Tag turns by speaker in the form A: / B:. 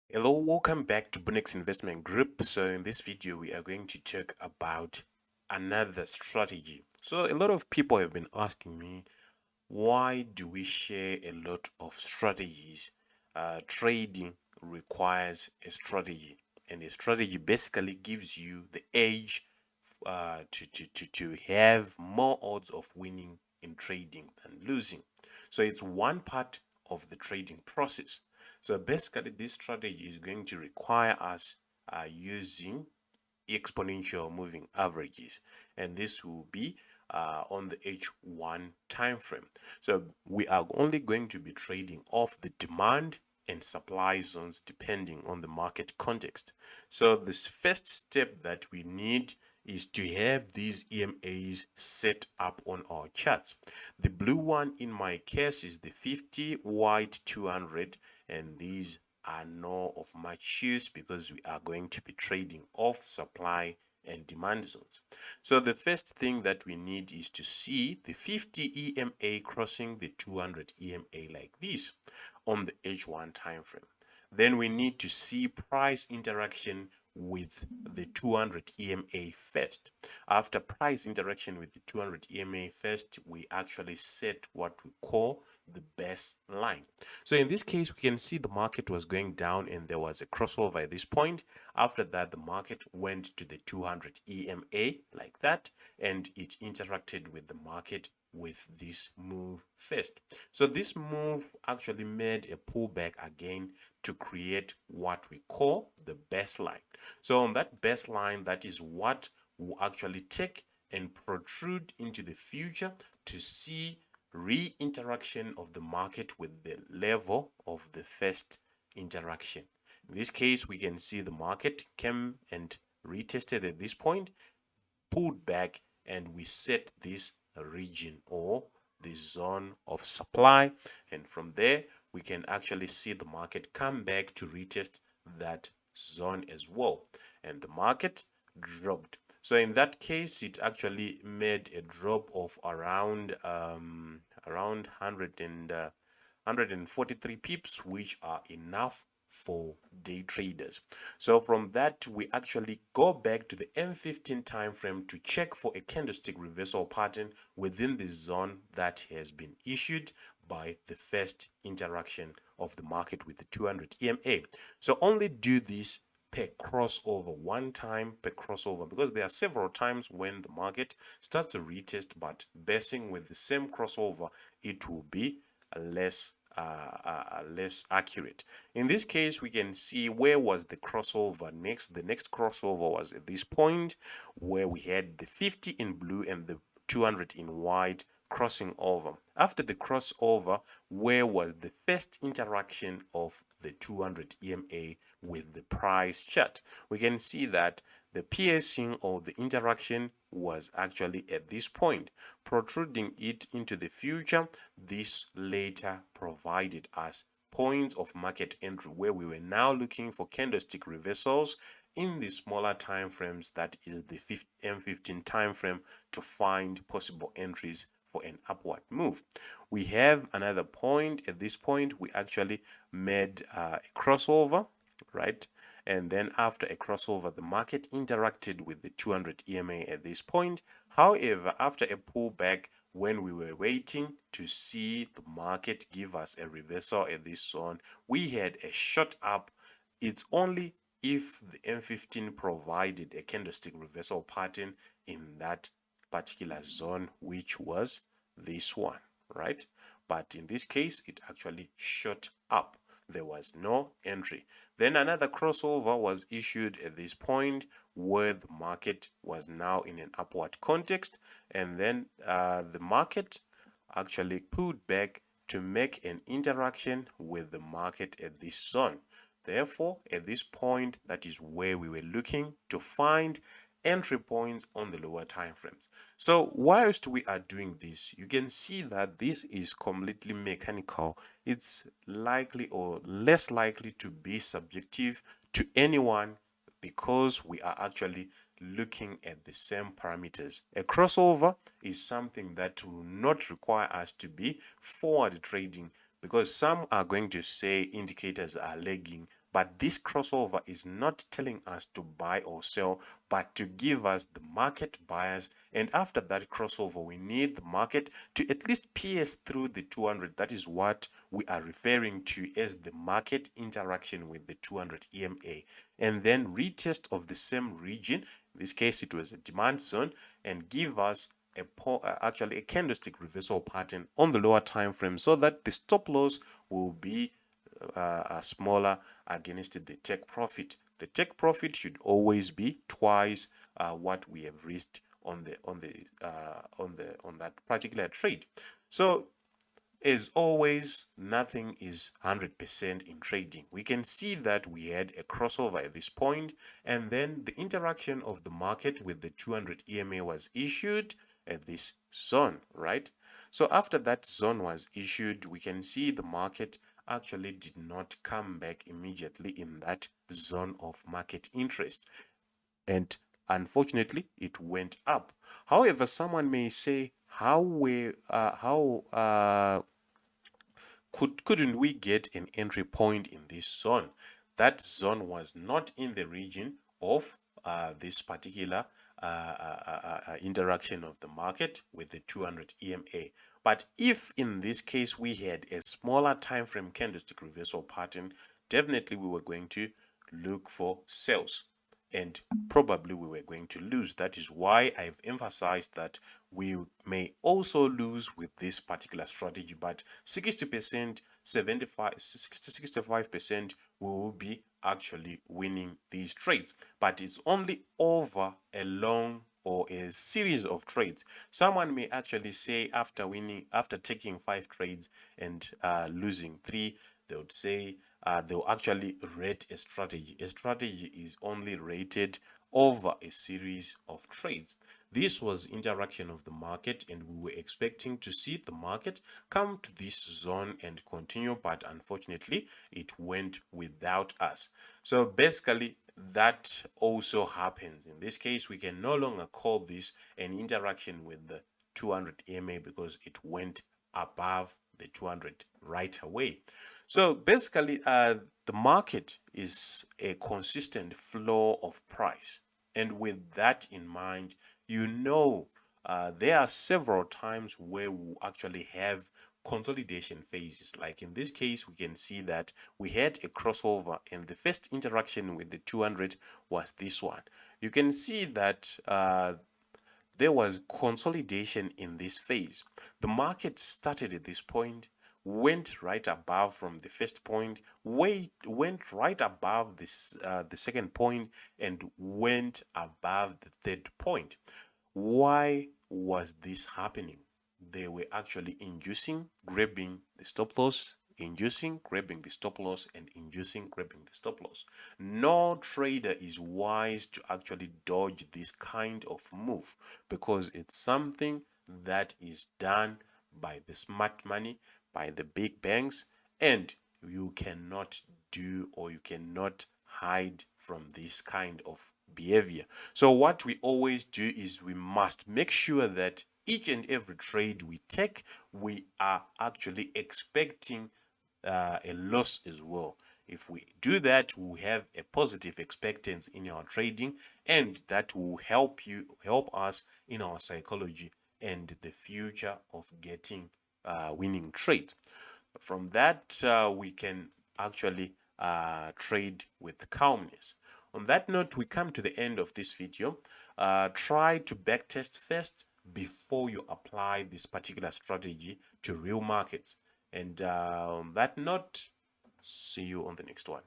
A: Hello, welcome back to Bunnex Investment Group. So in this video, we are going to talk about another strategy. So a lot of people have been asking me, why do we share a lot of strategies? Trading requires a strategy, and a strategy basically gives you the edge to have more odds of winning in trading than losing. So it's one part of the trading process. So basically, this strategy is going to require us using exponential moving averages, and this will be on the H1 time frame. So we are only going to be trading off the demand and supply zones depending on the market context. So this first step that we need is to have these EMAs set up on our charts. The blue one in my case is the 50, white 200, and these are not of much use because we are going to be trading off supply and demand zones. So the first thing that we need is to see the 50 EMA crossing the 200 EMA like this on the H1 time frame. Then we need to see price interaction with the 200 EMA first. After price interaction with the 200 EMA first, we actually set what we call the best line. So in this case, we can see the market was going down and there was a crossover at this point. After that, the market went to the 200 EMA like that, and it interacted with the market with this move first. So this move actually made a pullback again to create what we call the baseline. So on that baseline, that is what will actually take and protrude into the future to see re-interaction of the market with the level of the first interaction. In this case, we can see the market came and retested at this point, pulled back, and we set this region or the zone of supply, and from there we can actually see the market come back to retest that zone as well, and the market dropped. So in that case, it actually made a drop of around 143 pips, which are enough for day traders. So from that, we actually go back to the M15 time frame to check for a candlestick reversal pattern within the zone that has been issued by the first interaction of the market with the 200 EMA. So only do this per crossover, one time per crossover, because there are several times when the market starts to retest, but basing with the same crossover, it will be less accurate. In this case, we can see where was the crossover next. The next crossover was at this point where we had the 50 in blue and the 200 in white crossing over. After the crossover, where was the first interaction of the 200 EMA with the price chart? We can see that the piercing or the interaction was actually at this point, protruding it into the future. This later provided us points of market entry where we were now looking for candlestick reversals in the smaller time frames, that is the M15 time frame, to find possible entries for an upward move. We have another point. At this point, we actually made a crossover, right? And then after a crossover, the market interacted with the 200 EMA at this point. However, after a pullback, when we were waiting to see the market give us a reversal at this zone, we had a shot up. It's only if the M15 provided a candlestick reversal pattern in that particular zone, which was this one, right? But in this case, it actually shot up. There was no entry. Then another crossover was issued at this point where the market was now in an upward context, and then the market actually pulled back to make an interaction with the market at this zone. Therefore, at this point, that is where we were looking to find entry points on the lower time frames. So whilst we are doing this, you can see that this is completely mechanical. It's likely or less likely to be subjective to anyone because we are actually looking at the same parameters. A crossover is something that will not require us to be forward trading, because some are going to say indicators are lagging, but this crossover is not telling us to buy or sell, but to give us the market bias. And after that crossover, we need the market to at least pierce through the 200. That is what we are referring to as the market interaction with the 200 EMA, and then retest of the same region. In this case, it was a demand zone, and give us actually a candlestick reversal pattern on the lower time frame, so that the stop loss will be smaller against the take profit. The take profit should always be twice what we have reached on that particular trade. So as always, nothing is 100% in trading. We can see that we had a crossover at this point, and then the interaction of the market with the 200 EMA was issued at this zone, right? So after that zone was issued, we can see the market actually did not come back immediately in that zone of market interest, and unfortunately it went up. However, someone may say, couldn't we get an entry point in this zone? That zone was not in the region of this particular interaction of the market with the 200 EMA. But if in this case we had a smaller time frame candlestick reversal pattern, definitely we were going to look for sales, and probably we were going to lose. That is why I've emphasized that we may also lose with this particular strategy, but 60%, 65% we will be actually winning these trades. But it's only over a long or a series of trades. Someone may actually say after taking 5 trades and losing 3, they would say they'll actually rate a strategy. A strategy is only rated over a series of trades. This was interaction of the market, and we were expecting to see the market come to this zone and continue, but unfortunately it went without us. So basically that also happens. In this case, we can no longer call this an interaction with the 200 EMA because it went above the 200 right away. So basically, the market is a consistent flow of price. And with that in mind, there are several times where we actually have consolidation phases. Like in this case, we can see that we had a crossover, and the first interaction with the 200 was this one. You can see that there was consolidation in this phase. The market started at this point, went right above from the first point, went right above this the second point, and went above the third point. Why was this happening? They were actually inducing, grabbing the stop loss, inducing, grabbing the stop loss, and inducing, grabbing the stop loss. No trader is wise to actually dodge this kind of move, because it's something that is done by the smart money, by the big banks, and you cannot do, or you cannot hide from this kind of behavior. So what we always do is we must make sure that each and every trade we take, we are actually expecting a loss as well. If we do that, we have a positive expectancy in our trading, and that will help us in our psychology and the future of getting winning trades. From that, we can actually trade with calmness. On that note, we come to the end of this video. Try to backtest first before you apply this particular strategy to real markets. And on that note, see you on the next one.